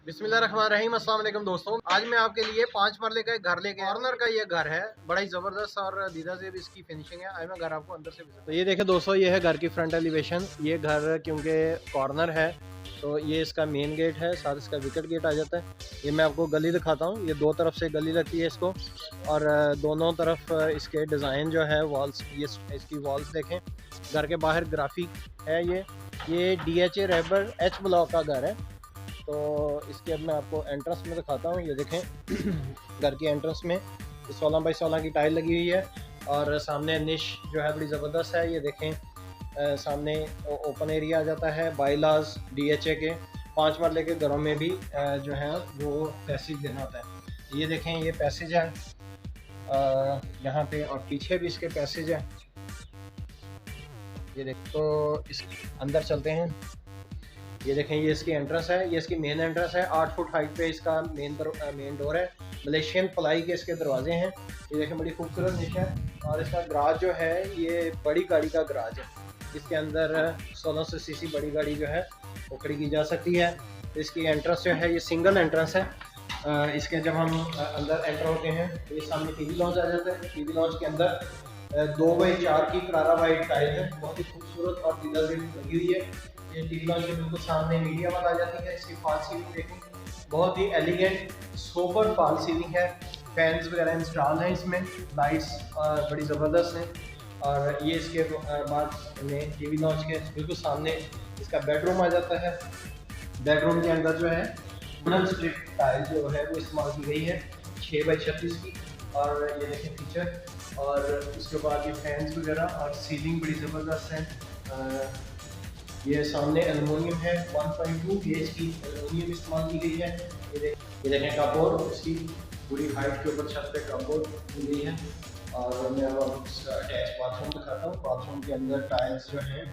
बिस्मिल्लाहिर्रहमानिर्रहीम। अस्सलाम वालेकुम दोस्तों, आज मैं आपके लिए 5 मरले का एक घर लेके कॉर्नर का ये घर है। बड़ा ही ज़बरदस्त और दीदा से भी इसकी फिनिशिंग है। आज मैं घर आपको अंदर से भी तो ये देखें दोस्तों, ये है घर की फ्रंट एलिवेशन। ये घर क्योंकि कॉर्नर है तो ये इसका मेन गेट है, साथ इसका विकेट गेट आ जाता है। ये मैं आपको गली दिखाता हूँ। ये दो तरफ से गली लगती है इसको, और दोनों तरफ इसके डिज़ाइन जो है वॉल्स, ये इसकी वॉल्स देखें। घर के बाहर ग्राफिक है। ये DHA रैबर H ब्लॉक का घर है। तो इसके अब मैं आपको एंट्रेंस में दिखाता हूँ। ये देखें घर की एंट्रेंस में 16 बाई 16 की टाइल लगी हुई है, और सामने निश जो है बड़ी ज़बरदस्त है। ये देखें सामने ओपन एरिया आ जाता है। बाइलाज DHA के 5 मरले के घरों में भी जो है वो पैसेज देना होता है। ये देखें ये पैसेज है यहाँ पे, और पीछे भी इसके पैसेज है। ये देख, तो इस अंदर चलते हैं। ये देखें ये इसकी एंट्रेंस है, ये इसकी मेन एंट्रेंस है। 8 फुट हाइट पे इसका मेन डोर है। मलेशियन प्लाई के इसके दरवाजे हैं। ये देखें बड़ी खूबसूरत निश है। और इसका गराज जो है ये बड़ी गाड़ी का गराज है। इसके अंदर 1600 सीसी बड़ी गाड़ी जो है वो खड़ी की जा सकती है। तो इसकी एंट्रेंस जो है ये सिंगल एंट्रेंस है। इसके जब हम अंदर एंटर होते हैं तो ये सामने टीवी लॉन्च आ जाता है। टीवी लॉन्च के अंदर 2 बाई 4 की करारा वाइट टाइल है, बहुत ही खूबसूरत और दीदा से लगी हुई है। ये टीवी लॉन्च के बिल्कुल सामने मीडिया वाल आ जाती है। इसकी फॉल सीलिंग देखें, बहुत ही एलिगेंट सोबर फॉल सीलिंग है। फैंस वगैरह इंस्टॉल हैं इसमें, लाइट्स बड़ी ज़बरदस्त हैं। और ये इसके बाद में टीवी लॉन्च के बिल्कुल सामने इसका बेडरूम आ जाता है। बेडरूम के अंदर जो है वुडन स्ट्रिप टाइल जो है वो इस्तेमाल की गई है 6 बाई 36 की। और ये देखें फीचर, और उसके बाद ये फैंस वगैरह और सीलिंग बड़ी ज़बरदस्त है। ये सामने एलुमिनियम है, 1.2 गेज की एलुमिनियम इस्तेमाल की गई है। ये देखें कपबोर्ड, उसकी पूरी हाइट के ऊपर छत पे कपबोर्ड की गई है। और मैं अब इसका अटैच बाथरूम दिखाता हूँ। बाथरूम के अंदर टाइल्स जो हैं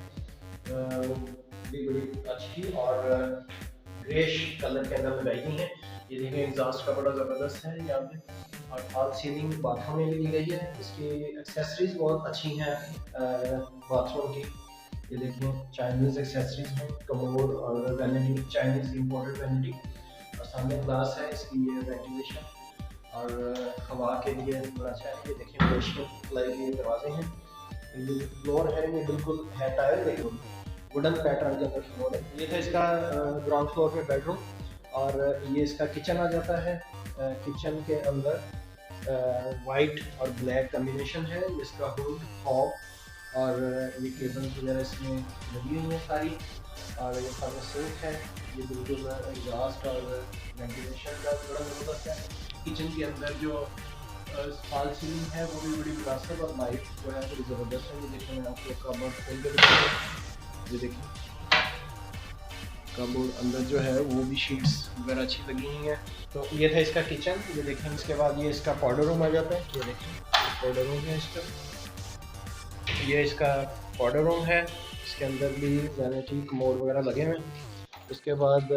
बड़ी अच्छी और ग्रेश कलर के अंदर लगाई गई हैं। ये देखें एग्जॉस्ट का बड़ा ज़बरदस्त है यहाँ पे, और फॉल सीलिंग बाथरूम में भी दी गई है। इसकी एक्सेसरीज बहुत अच्छी हैं बाथरूम की। ये देखिए चाइनीज़ एक्सेसरीज हैं, कमोड और वैनिटी, चाइनीज़ इम्पोर्टेड वैनिटी। और सामने ग्लास है, इसकी ये वेंटिलेशन और हवा के लिए बड़ा अच्छा है। ये देखिए मलेशियन प्लाई के दरवाजे हैं। ये फ्लोर है ये बिल्कुल है टाइल, देखो वुडन पैटर्न के अंदर फ्लोर है। ये था इसका ग्राउंड फ्लोर पे बेडरूम, और ये इसका किचन आ जाता है। किचन के अंदर वाइट और ब्लैक कम्बिनेशन है। इसका हुड हॉब और ये केबल वगैरह इसमें लगी हुई है सारी। और ये सामने सिंक है, ये बिल्कुल एग्जॉस्ट और वेंटिलेशन का बड़ा ज़बरदस्त है। किचन के अंदर जो फॉल सीलिंग है वो भी बड़ी मुनासिब और लाइट जो है बड़ी ज़बरदस्त है। ये देखिए मैं आपको कबर्ड खोल के दिखाता हूँ। ये देखिए कबर्ड अंदर जो है वो भी शीट्स वगैरह अच्छी लगी हुई हैं। तो ये था इसका किचन। ये देखें इसके बाद ये इसका पाउडर रूम आ जाता है। ये देखें पाउडर रूम है इसका, ये इसका पाउडर रूम है। इसके अंदर भी वैनिटी कमोड वगैरह लगे हुए हैं। उसके बाद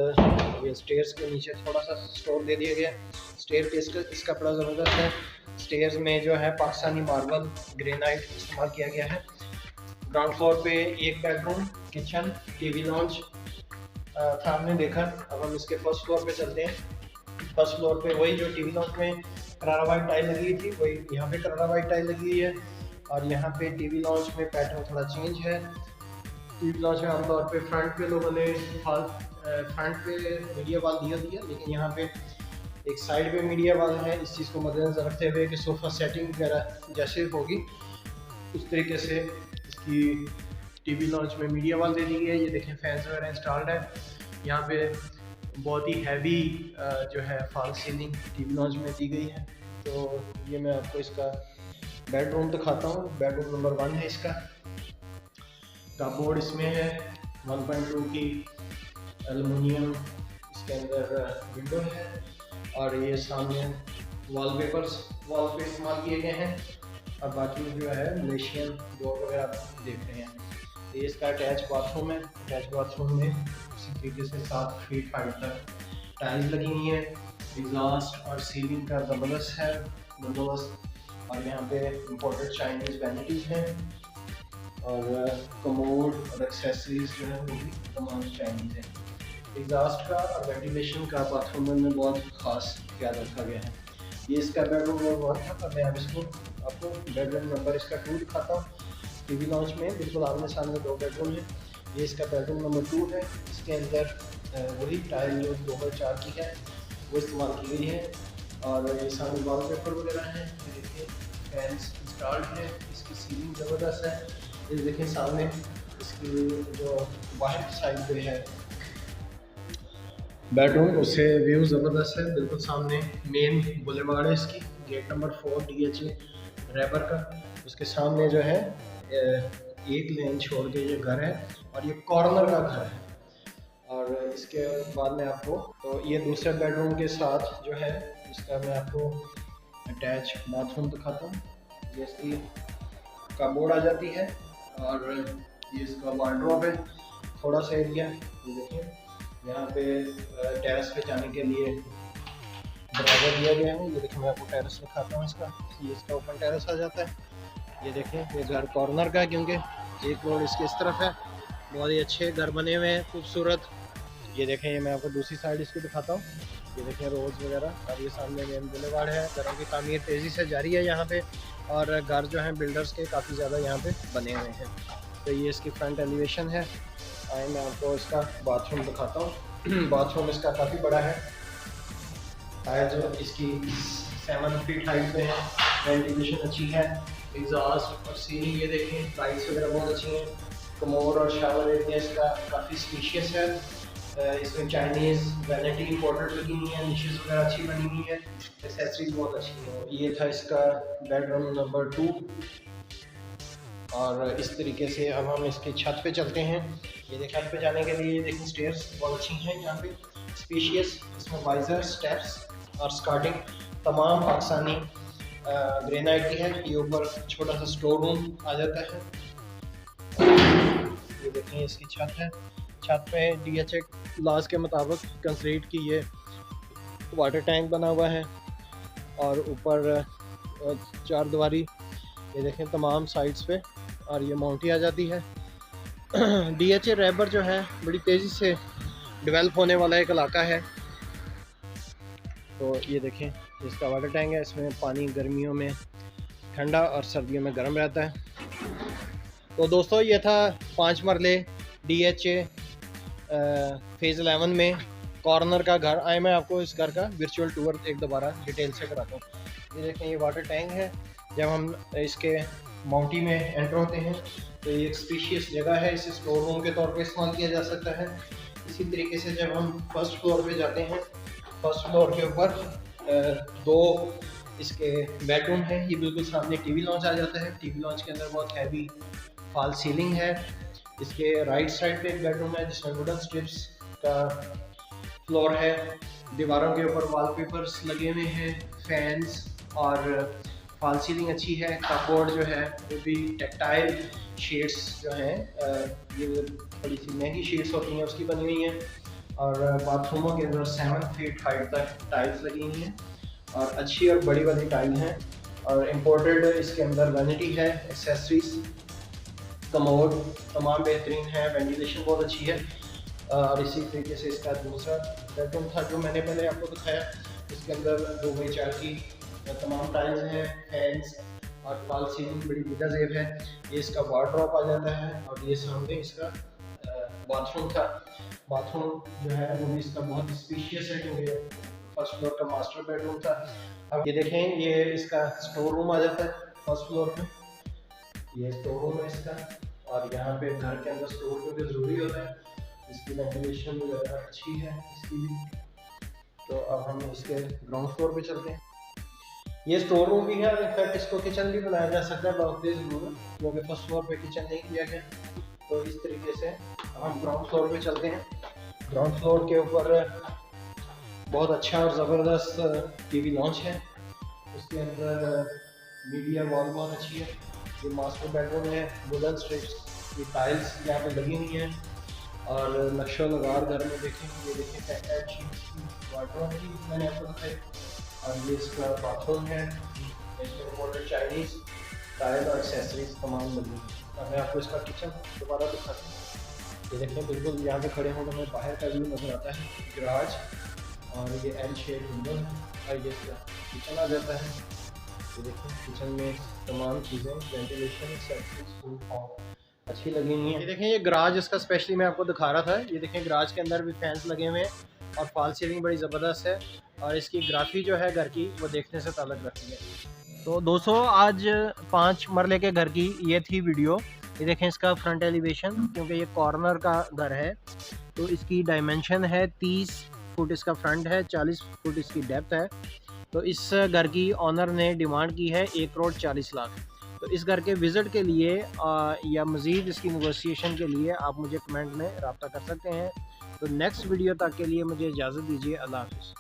ये स्टेयर्स के नीचे थोड़ा सा स्टोर दे दिया गया। स्टेयर के इसका बड़ा ज़बरदस्त है। स्टेयर्स में जो है पाकिस्तानी मार्बल ग्रेनाइट इस्तेमाल किया गया है। ग्राउंड फ्लोर पे एक बेडरूम, किचन, टीवी लॉन्च था हमने देखा। अब हम इसके फर्स्ट फ्लोर पे चलते हैं। फर्स्ट फ्लोर पे वही जो टीवी लॉन्च में करारा वाइट टाइल लगी थी, वही यहाँ पे करारा वाइट टाइल लगी हुई है। और यहाँ पे टीवी लॉन्च में पैटर्न थोड़ा चेंज है। टीवी लॉन्च में आमतौर पे फ्रंट पे लोगों ने फ्रंट पे मीडिया वाल दिया, लेकिन यहाँ पे एक साइड पे मीडिया वाल है। इस चीज़ को मद्देनजर रखते हुए कि सोफ़ा सेटिंग वगैरह जैसे होगी उस तरीके से इसकी टीवी लॉन्च में मीडिया वाल दे दी गई है। ये देखें फैंस वगैरह इंस्टॉल्ड है। यहाँ पे बहुत ही हैवी जो है फॉल सीलिंग टीवी लॉन्च में दी गई है। तो ये मैं आपको इसका बेडरूम दिखाता हूँ। बेडरूम नंबर 1 है इसका। कपबोर्ड इसमें है, 1.2 की एलुमिनियम इसके अंदर विंडो है। और ये सामने वॉलपेपर्स वॉल पे इस्तेमाल किए गए हैं। और बाकी जो है मलेशियन डोर वगैरह आप देख रहे हैं। ये इसका अटैच बाथरूम है। अटैच बाथरूम में इसी तरीके से 7 फीट हाइट तक टाइल्स लगी हुई हैं। एग्जॉस्ट और सीलिंग का ज़बरदस्त है बंदोबस्त। और यहाँ पे इम्पोर्टेड चाइनीज़ वैनिटीज़ हैं, और कमोड और एक्सेसरीज जो है वो भी तमाम चाइनीज़ हैं। एग्जॉस्ट का और वेंटिलेशन का बाथरूम में बहुत ख़ास ख्याल रखा गया है। ये इसका बेडरूम नंबर 1 था। अब मैं इसको आपको बेडरूम नंबर इसका 2 दिखाता हूँ। टीवी लॉन्च में बिल्कुल आमने सामने 2 बेडरूम है। ये इसका बेडरूम नंबर 2 है। इसके अंदर वही टाइल जो 2004 की है वो इस्तेमाल की गई है और ये सामने वॉलपेपर वगैरह हैं। ये देखिए फैंस इंस्टॉल्ड है, इसकी सीलिंग ज़बरदस्त है। ये देखिए सामने इसकी जो बाहर की साइड पे है बेडरूम, उससे व्यू ज़बरदस्त है। बिल्कुल सामने मेन बुलेवार्ड है इसकी, गेट नंबर 4 DHA रैबर का। उसके सामने जो है एक लेन छोड़ के ये घर है और ये कॉर्नर का घर है। और इसके बाद में आपको तो ये दूसरे बेडरूम के साथ जो है इसका मैं आपको अटैच बाथरूम दिखाता हूँ। ये इसकी कबोर्ड आ जाती है और ये इसका वार्डरोब है। थोड़ा सा एरिया ये देखिए, यहाँ पे टेरेस पे जाने के लिए दरवाज़ा दिया गया है। ये देखिए मैं आपको टेरेस दिखाता हूँ इसका। ये इसका ओपन टेरेस आ जाता है। ये देखिए ये घर कॉर्नर का है क्योंकि एक रोड इसके इस तरफ है। बहुत ही अच्छे घर बने हुए हैं, खूबसूरत। ये देखें, ये मैं आपको दूसरी साइड इसकी दिखाता हूँ। ये देखें रोड्स वगैरह और ये सामने मेन बुलेवार्ड है। घरों की तामीर तेज़ी से जारी है यहाँ पे और घर जो हैं बिल्डर्स के काफ़ी ज़्यादा यहाँ पे बने हुए हैं। तो ये इसकी फ्रंट एलिवेशन है। आए मैं आपको इसका बाथरूम दिखाता हूँ। बाथरूम इसका काफ़ी बड़ा है। टाइल्स जो इसकी 7 फीट हाइट पे है। वेंटिलेशन अच्छी है। एग्जॉस्ट और सीलिंग ये देखें, टाइल्स वगैरह बहुत अच्छी हैं। कमोड और शावर एरिया इसका काफ़ी स्पेशियस है। इसमें चाइनीज़ वैनिटी इंपॉर्टेंट लगी हुई है। निशेज़ वगैरह अच्छी बनी हुई है। एक्सेसरीज बहुत अच्छी है। ये था इसका बेडरूम नंबर 2 और इस तरीके से अब हम इसके छत पे चलते हैं। ये देखिए छत पे जाने के लिए देखिए स्टेयर्स बहुत अच्छी हैं यहाँ पे, स्पेशियस। इसमें वाइजर, स्टेप्स और स्कार्टिंग तमाम पाकिस्तानी ग्रेनाइट की है। ये ऊपर छोटा सा स्टोर रूम आ जाता है। ये देखिए इसकी छत है। छत पे DHA लॉज के मुताबिक कंक्रीट की ये वाटर टैंक बना हुआ है और ऊपर 4 दीवारी ये देखें तमाम साइड्स पे और ये माउंटी आ जाती है। DHA रैबर जो है बड़ी तेज़ी से डेवलप होने वाला एक इलाका है। तो ये देखें इसका वाटर टैंक है। इसमें पानी गर्मियों में ठंडा और सर्दियों में गर्म रहता है। तो दोस्तों ये था 5 मरले DHA फेज़ 11 में कॉर्नर का घर। आए मैं आपको इस घर का वर्चुअल टूर एक दोबारा डिटेल से कराता हूँ। ये देखें ये वाटर टैंक है। जब हम इसके माउंटी में एंटर होते हैं तो ये एक स्पेशियस जगह है। इसे स्टोर रूम के तौर पे इस्तेमाल किया जा सकता है। इसी तरीके से जब हम फर्स्ट फ्लोर पे जाते हैं, फर्स्ट फ्लोर के ऊपर 2 इसके बेडरूम है। ये बिल्कुल सामने टीवी लॉन्च आ जाता है। टीवी लॉन्च के अंदर बहुत हैवी फॉल सीलिंग है। इसके राइट साइड पे एक बेडरूम है जिसमें वुडन स्ट्रिप्स का फ्लोर है। दीवारों के ऊपर वॉलपेपर्स लगे हुए हैं, फैंस और फॉल सीलिंग अच्छी है। कपबोर्ड जो है वो भी टेक्टाइल शेड्स जो हैं ये थोड़ी सी महंगी शेड्स होती हैं उसकी बनी हुई हैं। और बाथरूमों के अंदर 7 फीट हाइट तक टाइल्स लगी हुई हैं और अच्छी और बड़ी वाली टाइल हैं और इम्पोर्टेड इसके अंदर वैनिटी है। एक्सेसरीज, कमोड तमाम बेहतरीन है। वेंटिलेशन बहुत अच्छी है। और इसी तरीके से इसका दूसरा बेडरूम था जो मैंने पहले आपको दिखाया। इसके अंदर 2x4 की तमाम टाइल्स हैं, फैंस और फॉल सीलिंग बड़ी बेहतरीन है। ये इसका वार्डरोब आ जाता है और ये सामने इसका बाथरूम था। बाथरूम जो है वो भी इसका बहुत स्पेशियस है क्योंकि फर्स्ट फ्लोर का मास्टर बेडरूम था। अब ये देखें ये इसका स्टोर रूम आ जाता है फर्स्ट फ्लोर पे। ये स्टोर रूम है इसका और यहाँ पे घर के अंदर स्टोर रूम भी ज़रूरी होता है। इसकी वेंटिलेशन अच्छी है इसकी भी। तो अब हम इसके ग्राउंड फ्लोर पे चलते हैं। ये स्टोर रूम भी है और इनफैक्ट इसको किचन भी बनाया जा सकता है बहुत ज़रूर, क्योंकि फर्स्ट फ्लोर पे किचन नहीं किया गया। तो इस तरीके से हम ग्राउंड फ्लोर पे चलते हैं। ग्राउंड फ्लोर के ऊपर बहुत अच्छा और ज़बरदस्त टीवी लॉन्च है। उसके अंदर मीडिया वॉल बहुत अच्छी है। ये मास्टर बेडरूम है। वुडन स्ट्रिप्स की टाइल्स यहाँ पे लगी हुई हैं और नक्शा नगार घर में देखें। ये देखें टेक्टाइल शीट्स की वार्डरोब है मैंने आपको दिखाई। और ये इसका बाथरूम है। इसमें इम्पोर्टेड चाइनीज़ टाइल और एक्सेसरीज तमाम लगी हुई है। मैं आपको इसका किचन दोबारा दिखाता हूँ। ये देखें बिल्कुल यहाँ पे खड़े हों तो हमें बाहर का व्यू नज़र आता है, गराज, और ये एल शेप विंडो है और ये किचन आ जाता है। ये देखें किचन में तमाम चीज़ें, वेंटिलेशन एक्सेसरीज अच्छी लगी हुई हैं। ये देखें ये गराज इसका स्पेशली मैं आपको दिखा रहा था। ये देखें गराज के अंदर भी फैंस लगे हुए हैं और फॉल सीलिंग बड़ी ज़बरदस्त है और इसकी ग्राफी जो है घर की वो देखने से ताल्लुक़ रखती है। तो दोस्तों आज 5 मरले के घर की ये थी वीडियो। ये देखें इसका फ्रंट एलिवेशन, क्योंकि ये कॉर्नर का घर है तो इसकी डायमेंशन है 30 फुट इसका फ्रंट है, 40 फुट इसकी डेप्थ है। तो इस घर की ऑनर ने डिमांड की है 1,40,00,000। तो इस घर के विज़िट के लिए या मज़ीद इसकी नेगोशिएशन के लिए आप मुझे कमेंट में रब्ता कर सकते हैं। तो नेक्स्ट वीडियो तक के लिए मुझे इजाज़त दीजिए। अल्लाह हाफ़िज़।